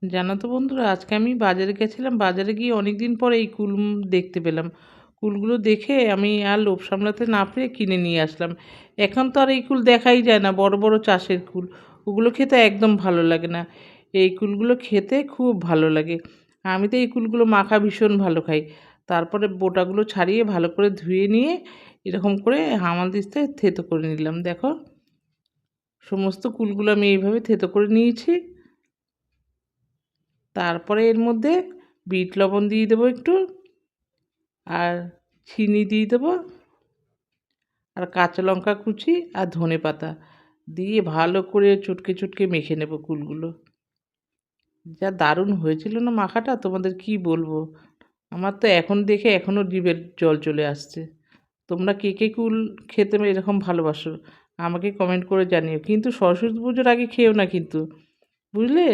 জানো তো বন্ধুরা, আজকে আমি বাজারে গেছিলাম। বাজারে গিয়ে অনেক দিন পরে এই কুল দেখতে পেলাম। কুলগুলো দেখে আমি আর লোভ সামলাতে না পেরে কিনে নিয়ে আসলাম। এখন তো আর এই কুল দেখাই যায় না, বড় বড় চাষের কুল। ওগুলো খেতে একদম ভালো লাগে না। এই কুলগুলো খেতে খুব ভালো লাগে। আমি তো এই কুলগুলো মাখা ভীষণ ভালো খাই। তারপরে বোটাগুলো ছাড়িয়ে ভালো করে ধুয়ে নিয়ে এরকম করে হামাল দিস্তায় থেতো করে নিলাম। দেখো, সমস্ত কুলগুলো আমি এইভাবে থেতো করে নিয়েছি। তারপরে এর মধ্যে বিট লবণ দিয়ে দেবো একটু, আর চিনি দিয়ে দেবো, আর কাঁচা লঙ্কা কুচি আর ধনে পাতা দিয়ে ভালো করে চটকে চটকে মেখে নেব কুলগুলো। যা দারুণ হয়েছিল না মাখাটা, তোমাদের কি বলবো। আমার তো এখন দেখে এখনও জিভের জল চলে আসছে। তোমরা কে কে কুল খেতে এরকম ভালোবাসো আমাকে কমেন্ট করে জানিও, কিন্তু সরস্বতী পুজোর আগে খেও না কিন্তু, বুঝলে।